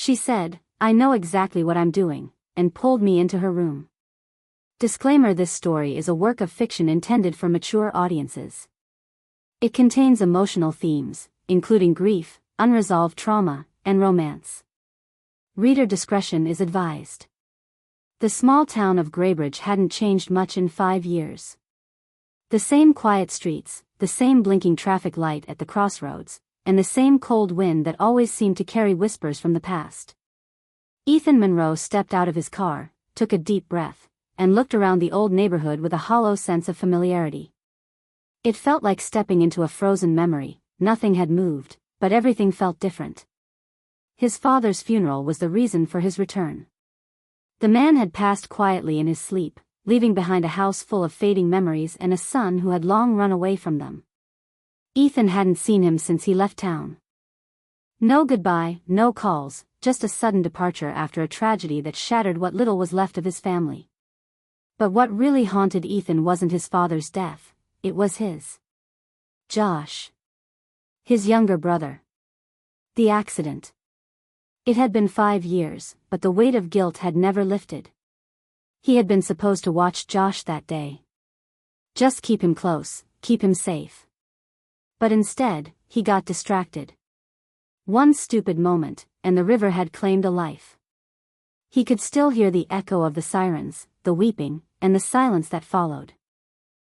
She said, "I know exactly what I'm doing," and pulled me into her room. Disclaimer: this story is a work of fiction intended for mature audiences. It contains emotional themes, including grief, unresolved trauma, and romance. Reader discretion is advised. The small town of Graybridge hadn't changed much in 5 years. The same quiet streets, the same blinking traffic light at the crossroads, and the same cold wind that always seemed to carry whispers from the past. Ethan Monroe stepped out of his car, took a deep breath, and looked around the old neighborhood with a hollow sense of familiarity. It felt like stepping into a frozen memory. Nothing had moved, but everything felt different. His father's funeral was the reason for his return. The man had passed quietly in his sleep, leaving behind a house full of fading memories and a son who had long run away from them. Ethan hadn't seen him since he left town. No goodbye, no calls, just a sudden departure after a tragedy that shattered what little was left of his family. But what really haunted Ethan wasn't his father's death, it was Josh. His younger brother. The accident. It had been 5 years, but the weight of guilt had never lifted. He had been supposed to watch Josh that day. Just keep him close, keep him safe. But instead, he got distracted. One stupid moment, and the river had claimed a life. He could still hear the echo of the sirens, the weeping, and the silence that followed.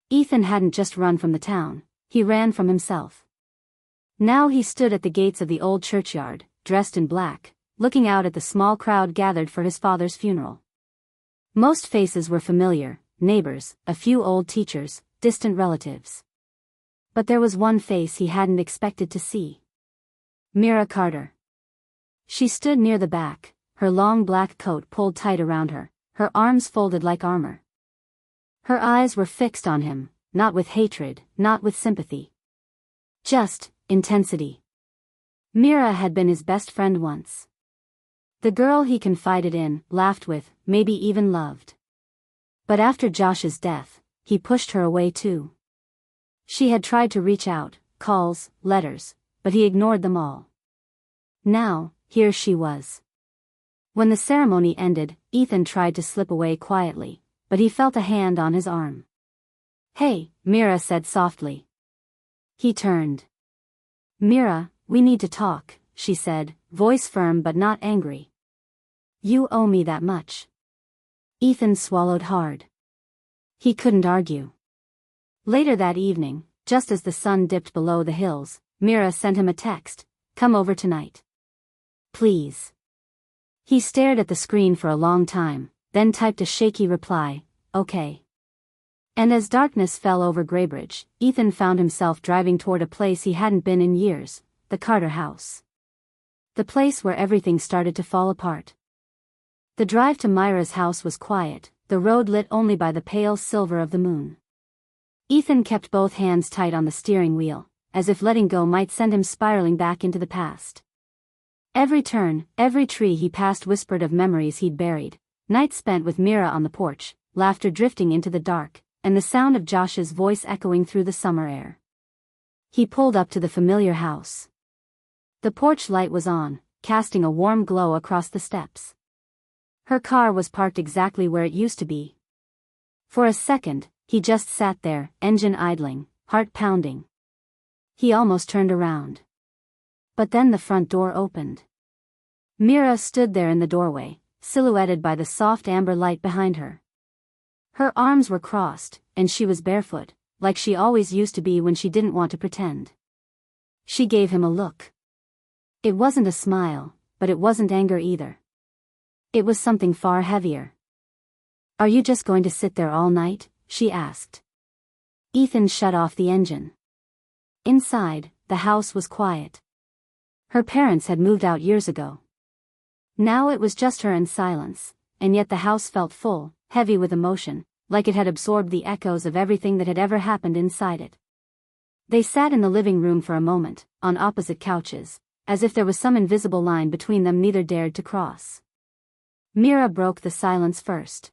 Ethan hadn't just run from the town, he ran from himself. Now he stood at the gates of the old churchyard, dressed in black, looking out at the small crowd gathered for his father's funeral. Most faces were familiar, neighbors, a few old teachers, distant relatives. But there was one face he hadn't expected to see. Mira Carter. She stood near the back, her long black coat pulled tight around her, her arms folded like armor. Her eyes were fixed on him, not with hatred, not with sympathy. Just intensity. Mira had been his best friend once. The girl he confided in, laughed with, maybe even loved. But after Josh's death, he pushed her away too. She had tried to reach out, calls, letters, but he ignored them all. Now, here she was. When the ceremony ended, Ethan tried to slip away quietly, but he felt a hand on his arm. "Hey," Mira said softly. He turned. "Mira, we need to talk," she said, voice firm but not angry. "You owe me that much." Ethan swallowed hard. He couldn't argue. Later that evening, just as the sun dipped below the hills, Mira sent him a text, "Come over tonight. Please." He stared at the screen for a long time, then typed a shaky reply, "Okay." And as darkness fell over Graybridge, Ethan found himself driving toward a place he hadn't been in years, the Carter house. The place where everything started to fall apart. The drive to Myra's house was quiet, the road lit only by the pale silver of the moon. Ethan kept both hands tight on the steering wheel, as if letting go might send him spiraling back into the past. Every turn, every tree he passed whispered of memories he'd buried, nights spent with Mira on the porch, laughter drifting into the dark, and the sound of Josh's voice echoing through the summer air. He pulled up to the familiar house. The porch light was on, casting a warm glow across the steps. Her car was parked exactly where it used to be. For a second, he just sat there, engine idling, heart pounding. He almost turned around. But then the front door opened. Mira stood there in the doorway, silhouetted by the soft amber light behind her. Her arms were crossed, and she was barefoot, like she always used to be when she didn't want to pretend. She gave him a look. It wasn't a smile, but it wasn't anger either. It was something far heavier. "Are you just going to sit there all night?" she asked. Ethan shut off the engine. Inside, the house was quiet. Her parents had moved out years ago. Now it was just her and silence, and yet the house felt full, heavy with emotion, like it had absorbed the echoes of everything that had ever happened inside it. They sat in the living room for a moment, on opposite couches, as if there was some invisible line between them neither dared to cross. Mira broke the silence first.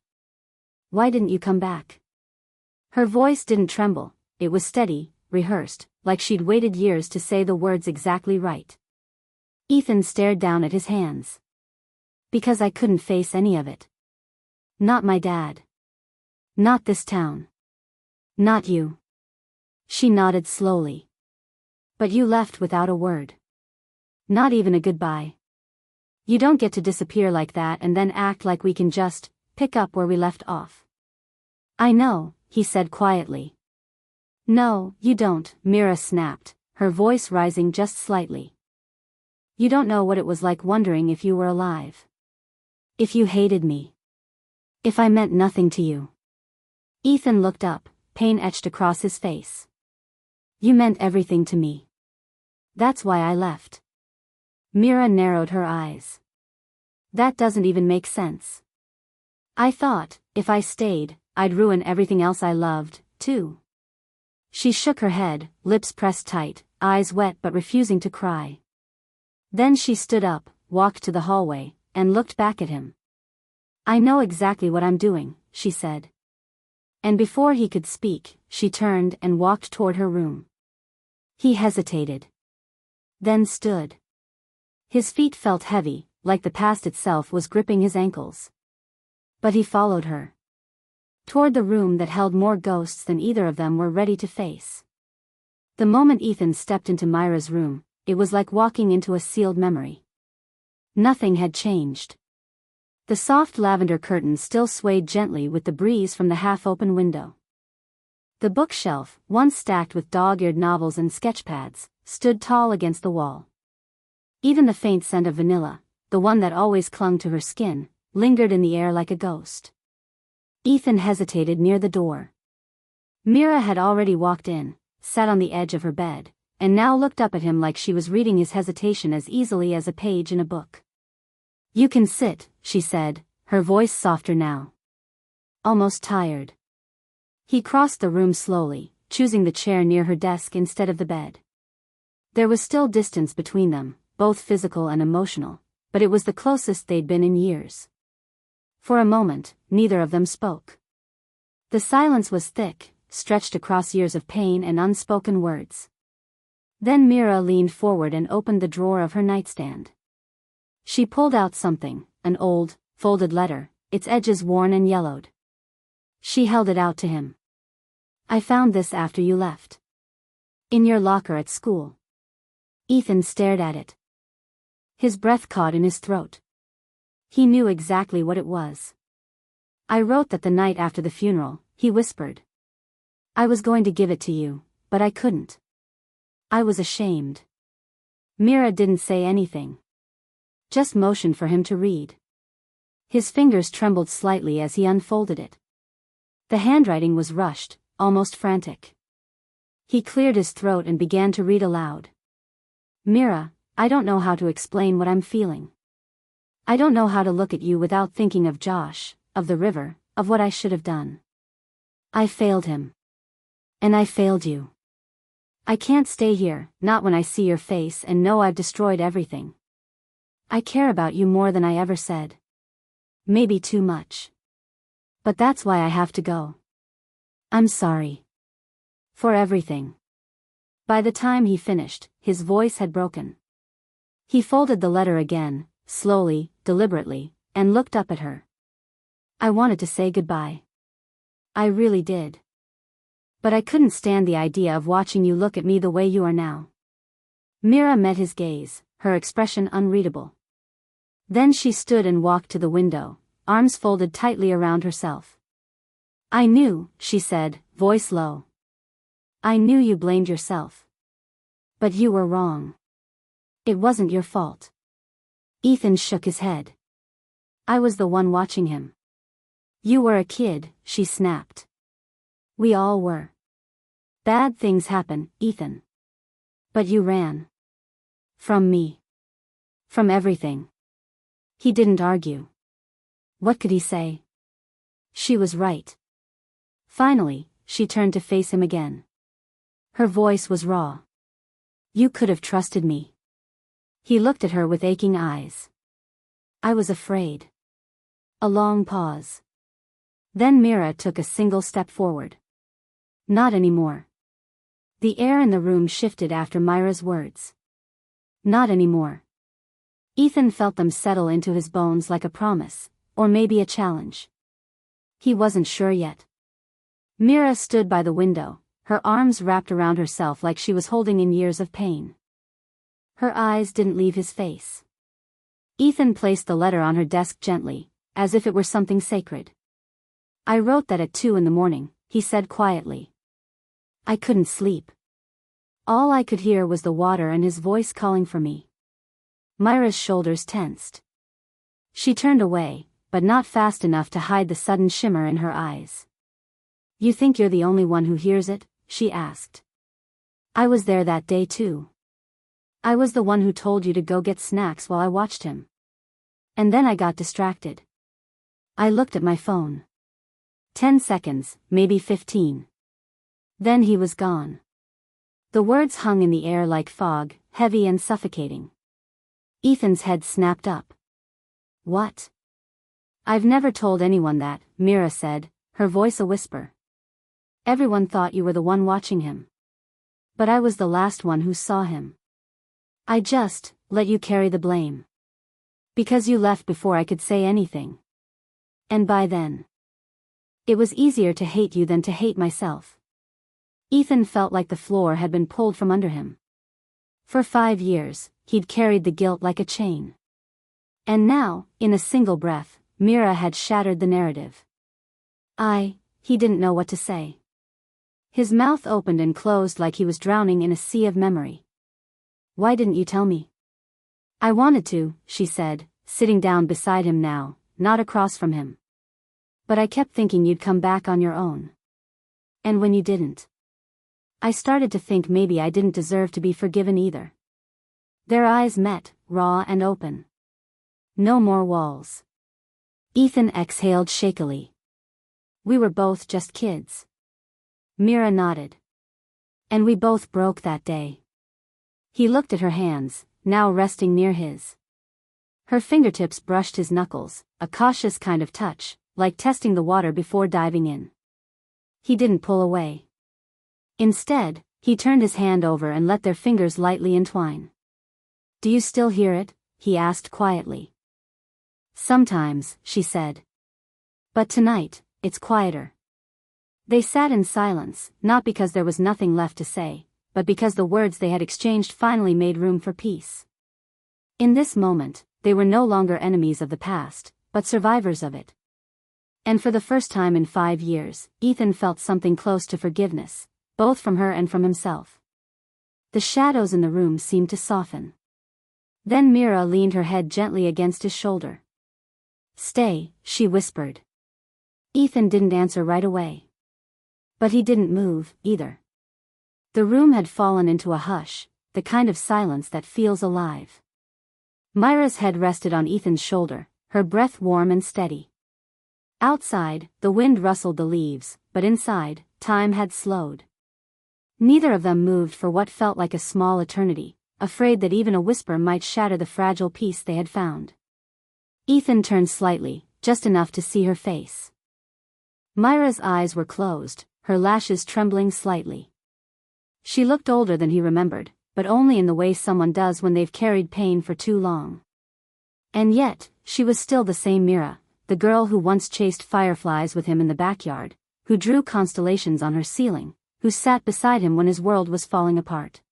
"Why didn't you come back?" Her voice didn't tremble, it was steady, rehearsed, like she'd waited years to say the words exactly right. Ethan stared down at his hands. Because I couldn't face any of it. Not my dad. Not this town. Not you. She nodded slowly. But you left without a word. Not even a goodbye. You don't get to disappear like that and then act like we can just pick up where we left off. I know, he said quietly. No, you don't, Mira snapped, her voice rising just slightly. You don't know what it was like wondering if you were alive. If you hated me. If I meant nothing to you. Ethan looked up, pain etched across his face. You meant everything to me. That's why I left. Mira narrowed her eyes. That doesn't even make sense. I thought, if I stayed, I'd ruin everything else I loved, too. She shook her head, lips pressed tight, eyes wet but refusing to cry. Then she stood up, walked to the hallway, and looked back at him. I know exactly what I'm doing, she said. And before he could speak, she turned and walked toward her room. He hesitated. Then stood. His feet felt heavy, like the past itself was gripping his ankles. But he followed her. Toward the room that held more ghosts than either of them were ready to face. The moment Ethan stepped into Myra's room, it was like walking into a sealed memory. Nothing had changed. The soft lavender curtains still swayed gently with the breeze from the half-open window. The bookshelf, once stacked with dog-eared novels and sketchpads, stood tall against the wall. Even the faint scent of vanilla, the one that always clung to her skin, lingered in the air like a ghost. Ethan hesitated near the door. Mira had already walked in, sat on the edge of her bed, and now looked up at him like she was reading his hesitation as easily as a page in a book. You can sit, she said, her voice softer now. Almost tired. He crossed the room slowly, choosing the chair near her desk instead of the bed. There was still distance between them, both physical and emotional, but it was the closest they'd been in years. For a moment, neither of them spoke. The silence was thick, stretched across years of pain and unspoken words. Then Mira leaned forward and opened the drawer of her nightstand. She pulled out something, an old, folded letter, its edges worn and yellowed. She held it out to him. I found this after you left. In your locker at school. Ethan stared at it. His breath caught in his throat. He knew exactly what it was. I wrote that the night after the funeral, he whispered. I was going to give it to you, but I couldn't. I was ashamed. Mira didn't say anything. Just motioned for him to read. His fingers trembled slightly as he unfolded it. The handwriting was rushed, almost frantic. He cleared his throat and began to read aloud. Mira, I don't know how to explain what I'm feeling. I don't know how to look at you without thinking of Josh, of the river, of what I should have done. I failed him. And I failed you. I can't stay here, not when I see your face and know I've destroyed everything. I care about you more than I ever said. Maybe too much. But that's why I have to go. I'm sorry. For everything. By the time he finished, his voice had broken. He folded the letter again, slowly, deliberately, and looked up at her. I wanted to say goodbye. I really did. But I couldn't stand the idea of watching you look at me the way you are now. Mira met his gaze, her expression unreadable. Then she stood and walked to the window, arms folded tightly around herself. I knew, she said, voice low. I knew you blamed yourself. But you were wrong. It wasn't your fault. Ethan shook his head. I was the one watching him. You were a kid, she snapped. We all were. Bad things happen, Ethan. But you ran. From me. From everything. He didn't argue. What could he say? She was right. Finally, she turned to face him again. Her voice was raw. You could have trusted me. He looked at her with aching eyes. I was afraid. A long pause. Then Mira took a single step forward. Not anymore. The air in the room shifted after Myra's words. Not anymore. Ethan felt them settle into his bones like a promise, or maybe a challenge. He wasn't sure yet. Mira stood by the window, her arms wrapped around herself like she was holding in years of pain. Her eyes didn't leave his face. Ethan placed the letter on her desk gently, as if it were something sacred. "I wrote that at 2 a.m, he said quietly. I couldn't sleep. All I could hear was the water and his voice calling for me." Myra's shoulders tensed. She turned away, but not fast enough to hide the sudden shimmer in her eyes. "You think you're the only one who hears it?" she asked. "I was there that day too. I was the one who told you to go get snacks while I watched him. And then I got distracted. I looked at my phone. 10 seconds, maybe 15. Then he was gone." The words hung in the air like fog, heavy and suffocating. Ethan's head snapped up. "What?" "I've never told anyone that," Mira said, her voice a whisper. "Everyone thought you were the one watching him. But I was the last one who saw him. I just let you carry the blame. Because you left before I could say anything. And by then, it was easier to hate you than to hate myself." Ethan felt like the floor had been pulled from under him. For 5 years, he'd carried the guilt like a chain. And now, in a single breath, Mira had shattered the narrative. He didn't know what to say. His mouth opened and closed like he was drowning in a sea of memory. "Why didn't you tell me?" "I wanted to," she said, sitting down beside him now, not across from him. "But I kept thinking you'd come back on your own. And when you didn't, I started to think maybe I didn't deserve to be forgiven either." Their eyes met, raw and open. No more walls. Ethan exhaled shakily. "We were both just kids." Mira nodded. "And we both broke that day." He looked at her hands, now resting near his. Her fingertips brushed his knuckles, a cautious kind of touch, like testing the water before diving in. He didn't pull away. Instead, he turned his hand over and let their fingers lightly entwine. "Do you still hear it?" he asked quietly. "Sometimes," she said. "But tonight, it's quieter." They sat in silence, not because there was nothing left to say, but because the words they had exchanged finally made room for peace. In this moment, they were no longer enemies of the past, but survivors of it. And for the first time in 5 years, Ethan felt something close to forgiveness, both from her and from himself. The shadows in the room seemed to soften. Then Mira leaned her head gently against his shoulder. "Stay," she whispered. Ethan didn't answer right away. But he didn't move, either. The room had fallen into a hush, the kind of silence that feels alive. Myra's head rested on Ethan's shoulder, her breath warm and steady. Outside, the wind rustled the leaves, but inside, time had slowed. Neither of them moved for what felt like a small eternity, afraid that even a whisper might shatter the fragile peace they had found. Ethan turned slightly, just enough to see her face. Myra's eyes were closed, her lashes trembling slightly. She looked older than he remembered, but only in the way someone does when they've carried pain for too long. And yet, she was still the same Mira, the girl who once chased fireflies with him in the backyard, who drew constellations on her ceiling, who sat beside him when his world was falling apart.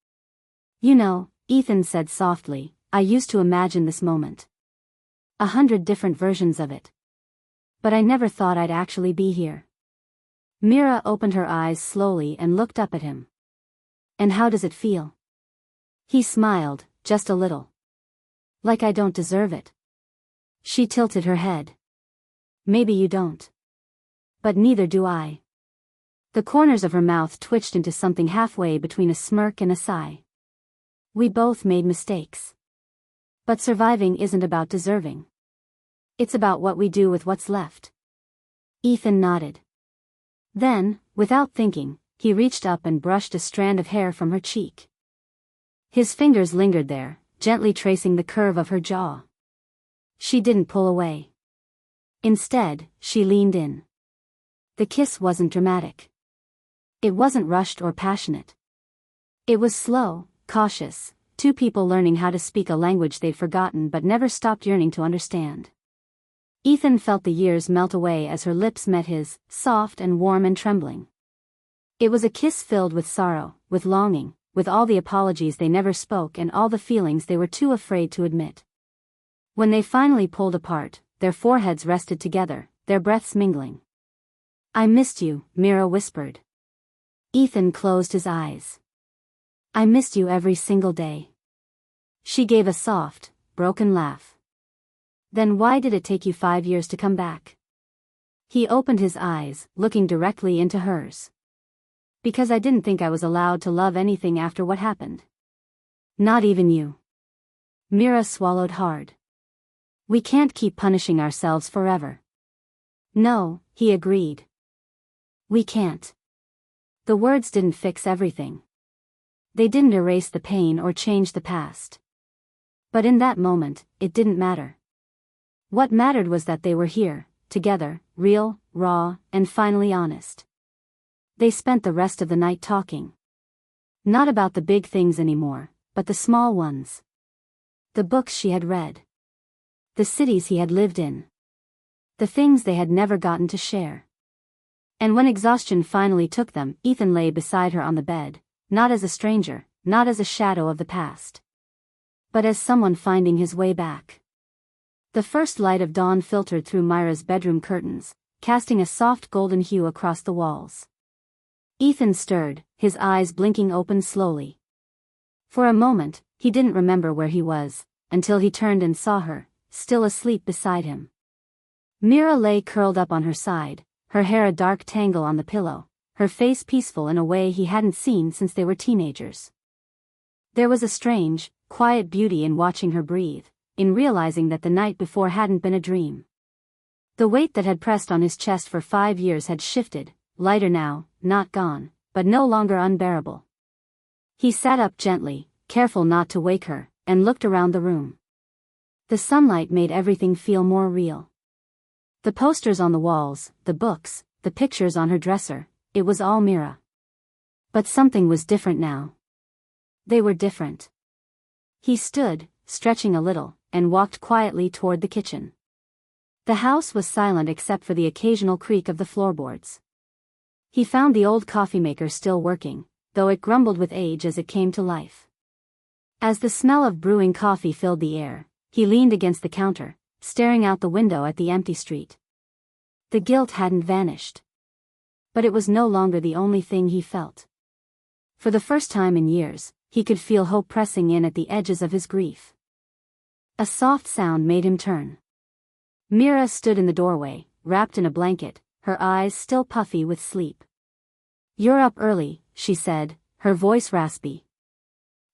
"You know," Ethan said softly, "I used to imagine this moment. 100 different versions of it. But I never thought I'd actually be here." Mira opened her eyes slowly and looked up at him. "And how does it feel?" He smiled, just a little. "Like I don't deserve it." She tilted her head. "Maybe you don't. But neither do I." The corners of her mouth twitched into something halfway between a smirk and a sigh. "We both made mistakes. But surviving isn't about deserving. It's about what we do with what's left." Ethan nodded. Then, without thinking, he reached up and brushed a strand of hair from her cheek. His fingers lingered there, gently tracing the curve of her jaw. She didn't pull away. Instead, she leaned in. The kiss wasn't dramatic. It wasn't rushed or passionate. It was slow, cautious, two people learning how to speak a language they'd forgotten but never stopped yearning to understand. Ethan felt the years melt away as her lips met his, soft and warm and trembling. It was a kiss filled with sorrow, with longing, with all the apologies they never spoke and all the feelings they were too afraid to admit. When they finally pulled apart, their foreheads rested together, their breaths mingling. "I missed you," Mira whispered. Ethan closed his eyes. "I missed you every single day." She gave a soft, broken laugh. "Then why did it take you 5 years to come back?" He opened his eyes, looking directly into hers. "Because I didn't think I was allowed to love anything after what happened. Not even you." Mira swallowed hard. "We can't keep punishing ourselves forever." "No," he agreed. "We can't." The words didn't fix everything. They didn't erase the pain or change the past. But in that moment, it didn't matter. What mattered was that they were here, together, real, raw, and finally honest. They spent the rest of the night talking. Not about the big things anymore, but the small ones. The books she had read. The cities he had lived in. The things they had never gotten to share. And when exhaustion finally took them, Ethan lay beside her on the bed, not as a stranger, not as a shadow of the past, but as someone finding his way back. The first light of dawn filtered through Myra's bedroom curtains, casting a soft golden hue across the walls. Ethan stirred, his eyes blinking open slowly. For a moment, he didn't remember where he was, until he turned and saw her, still asleep beside him. Mira lay curled up on her side, her hair a dark tangle on the pillow, her face peaceful in a way he hadn't seen since they were teenagers. There was a strange, quiet beauty in watching her breathe, in realizing that the night before hadn't been a dream. The weight that had pressed on his chest for 5 years had shifted, lighter now, not gone, but no longer unbearable. He sat up gently, careful not to wake her, and looked around the room. The sunlight made everything feel more real. The posters on the walls, the books, the pictures on her dresser, it was all Mira. But something was different now. They were different. He stood, stretching a little, and walked quietly toward the kitchen. The house was silent except for the occasional creak of the floorboards. He found the old coffee maker still working, though it grumbled with age as it came to life. As the smell of brewing coffee filled the air, he leaned against the counter, staring out the window at the empty street. The guilt hadn't vanished. But it was no longer the only thing he felt. For the first time in years, he could feel hope pressing in at the edges of his grief. A soft sound made him turn. Mira stood in the doorway, wrapped in a blanket, her eyes still puffy with sleep. "You're up early," she said, her voice raspy.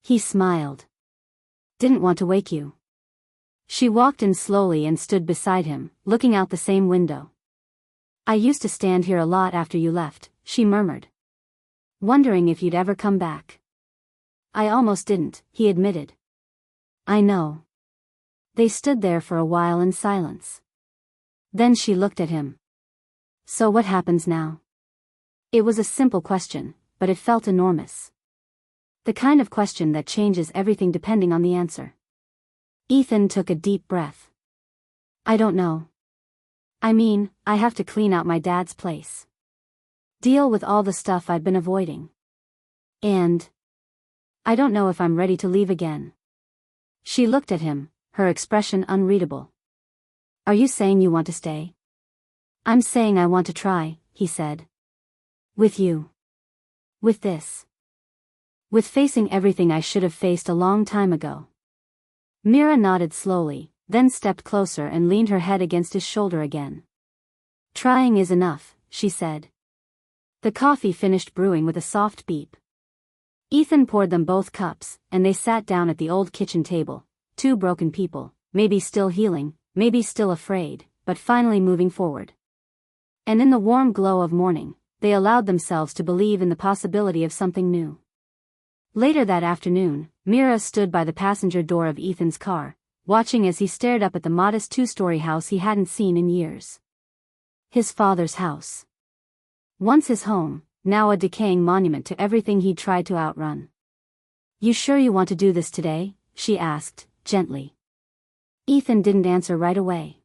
He smiled. "Didn't want to wake you." She walked in slowly and stood beside him, looking out the same window. "I used to stand here a lot after you left," she murmured. "Wondering if you'd ever come back." "I almost didn't," he admitted. "I know." They stood there for a while in silence. Then she looked at him. "So what happens now?" It was a simple question, but it felt enormous. The kind of question that changes everything depending on the answer. Ethan took a deep breath. "I don't know. I mean, I have to clean out my dad's place. Deal with all the stuff I've been avoiding. And I don't know if I'm ready to leave again." She looked at him, her expression unreadable. "Are you saying you want to stay?" "I'm saying I want to try," he said. "With you. With this. With facing everything I should have faced a long time ago." Mira nodded slowly, then stepped closer and leaned her head against his shoulder again. "Trying is enough," she said. The coffee finished brewing with a soft beep. Ethan poured them both cups, and they sat down at the old kitchen table, two broken people, maybe still healing, maybe still afraid, but finally moving forward. And in the warm glow of morning, they allowed themselves to believe in the possibility of something new. Later that afternoon, Mira stood by the passenger door of Ethan's car, watching as he stared up at the modest 2-story house he hadn't seen in years. His father's house. Once his home, now a decaying monument to everything he'd tried to outrun. You sure you want to do this today? She asked, gently. Ethan didn't answer right away.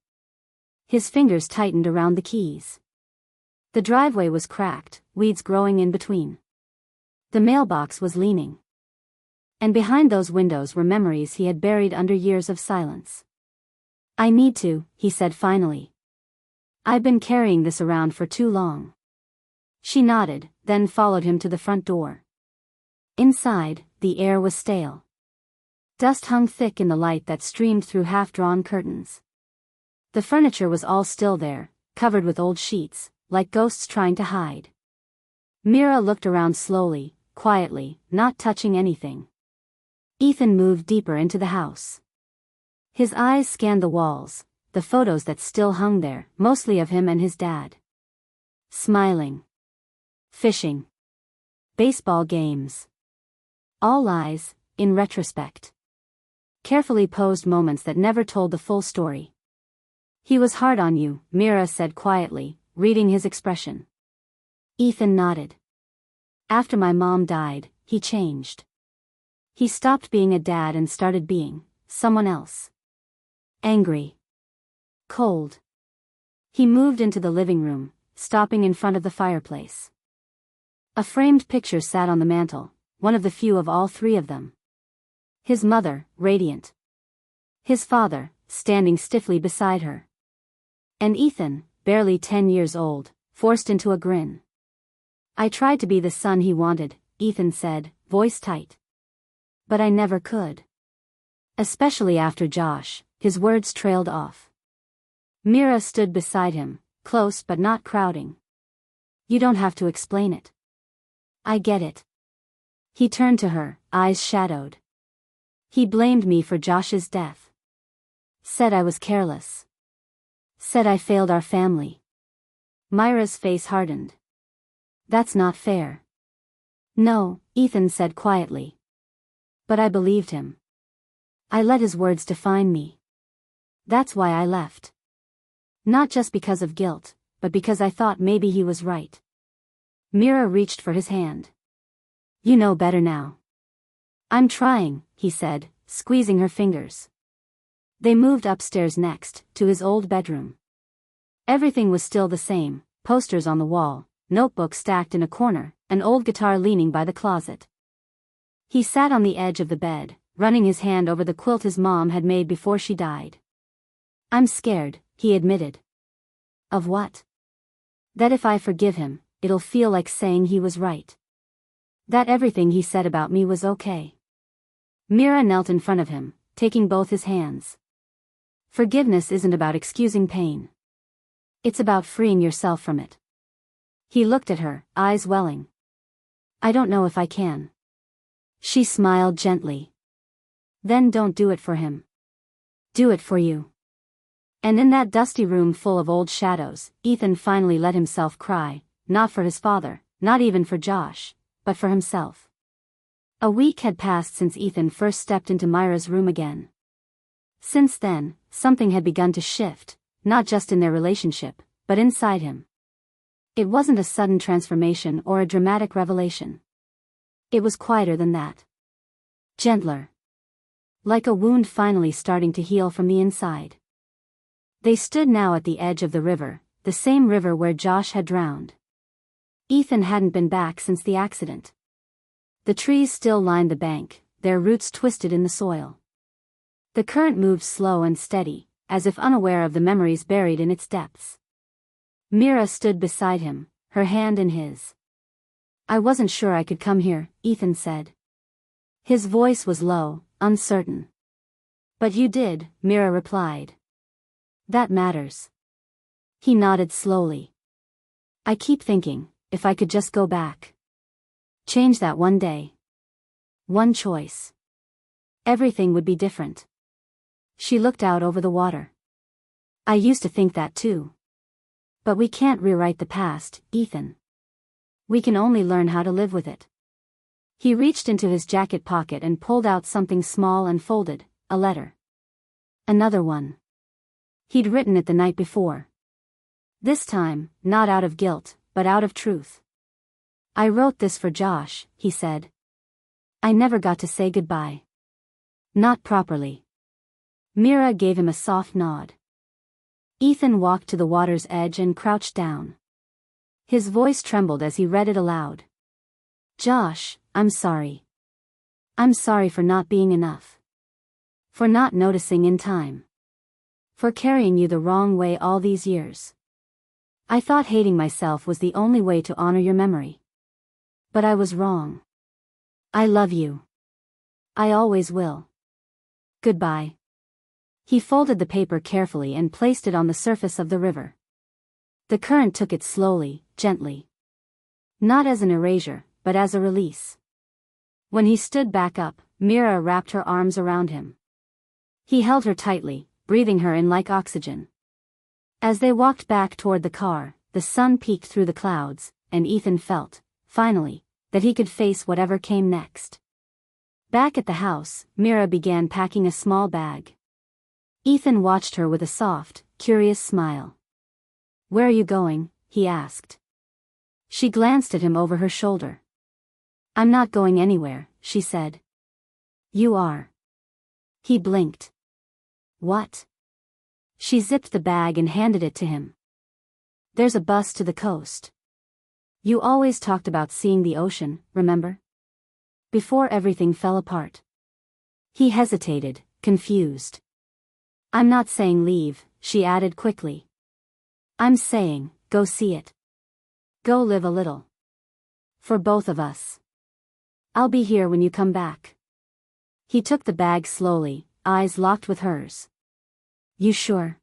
His fingers tightened around the keys. The driveway was cracked, weeds growing in between. The mailbox was leaning. And behind those windows were memories he had buried under years of silence. I need to, he said finally. I've been carrying this around for too long. She nodded, then followed him to the front door. Inside, the air was stale. Dust hung thick in the light that streamed through half-drawn curtains. The furniture was all still there, covered with old sheets, like ghosts trying to hide. Mira looked around slowly, quietly, not touching anything. Ethan moved deeper into the house. His eyes scanned the walls, the photos that still hung there, mostly of him and his dad. Smiling. Fishing. Baseball games. All lies, in retrospect. Carefully posed moments that never told the full story. He was hard on you, Mira said quietly, reading his expression. Ethan nodded. After my mom died, he changed. He stopped being a dad and started being someone else. Angry. Cold. He moved into the living room, stopping in front of the fireplace. A framed picture sat on the mantel, one of the few of all three of them. His mother, radiant. His father, standing stiffly beside her. And Ethan, barely 10 years old, forced into a grin. I tried to be the son he wanted, Ethan said, voice tight. But I never could. Especially after Josh, his words trailed off. Mira stood beside him, close but not crowding. You don't have to explain it. I get it. He turned to her, eyes shadowed. He blamed me for Josh's death. Said I was careless. Said I failed our family. Myra's face hardened. That's not fair. No, Ethan said quietly. But I believed him. I let his words define me. That's why I left. Not just because of guilt, but because I thought maybe he was right. Mira reached for his hand. You know better now. I'm trying, he said, squeezing her fingers. They moved upstairs next, to his old bedroom. Everything was still the same, posters on the wall, notebooks stacked in a corner, an old guitar leaning by the closet. He sat on the edge of the bed, running his hand over the quilt his mom had made before she died. I'm scared, he admitted. Of what? That if I forgive him, it'll feel like saying he was right. That everything he said about me was okay. Mira knelt in front of him, taking both his hands. Forgiveness isn't about excusing pain. It's about freeing yourself from it. He looked at her, eyes welling. I don't know if I can. She smiled gently. Then don't do it for him. Do it for you. And in that dusty room full of old shadows, Ethan finally let himself cry, not for his father, not even for Josh, but for himself. A week had passed since Ethan first stepped into Myra's room again. Since then, something had begun to shift, not just in their relationship, but inside him. It wasn't a sudden transformation or a dramatic revelation. It was quieter than that. Gentler. Like a wound finally starting to heal from the inside. They stood now at the edge of the river, the same river where Josh had drowned. Ethan hadn't been back since the accident. The trees still lined the bank, their roots twisted in the soil. The current moved slow and steady, as if unaware of the memories buried in its depths. Mira stood beside him, her hand in his. I wasn't sure I could come here, Ethan said. His voice was low, uncertain. But you did, Mira replied. That matters. He nodded slowly. I keep thinking, if I could just go back. Change that one day. One choice. Everything would be different. She looked out over the water. I used to think that too. But we can't rewrite the past, Ethan. We can only learn how to live with it. He reached into his jacket pocket and pulled out something small and folded, a letter. Another one. He'd written it the night before. This time, not out of guilt, but out of truth. I wrote this for Josh, he said. I never got to say goodbye. Not properly. Mira gave him a soft nod. Ethan walked to the water's edge and crouched down. His voice trembled as he read it aloud. Josh, I'm sorry. I'm sorry for not being enough. For not noticing in time. For carrying you the wrong way all these years. I thought hating myself was the only way to honor your memory. But I was wrong. I love you. I always will. Goodbye. He folded the paper carefully and placed it on the surface of the river. The current took it slowly, gently. Not as an erasure, but as a release. When he stood back up, Mira wrapped her arms around him. He held her tightly, breathing her in like oxygen. As they walked back toward the car, the sun peeked through the clouds, and Ethan felt, finally, that he could face whatever came next. Back at the house, Mira began packing a small bag. Ethan watched her with a soft, curious smile. Where are you going? He asked. She glanced at him over her shoulder. I'm not going anywhere, she said. You are. He blinked. What? She zipped the bag and handed it to him. There's a bus to the coast. You always talked about seeing the ocean, remember? Before everything fell apart. He hesitated, confused. I'm not saying leave, she added quickly. I'm saying, go see it. Go live a little. For both of us. I'll be here when you come back. He took the bag slowly, eyes locked with hers. You sure?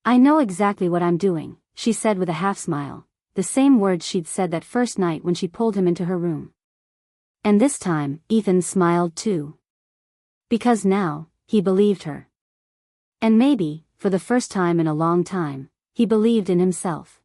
I know exactly what I'm doing, she said with a half-smile, the same words she'd said that first night when she pulled him into her room. And this time, Ethan smiled too. Because now, he believed her. And maybe, for the first time in a long time, he believed in himself.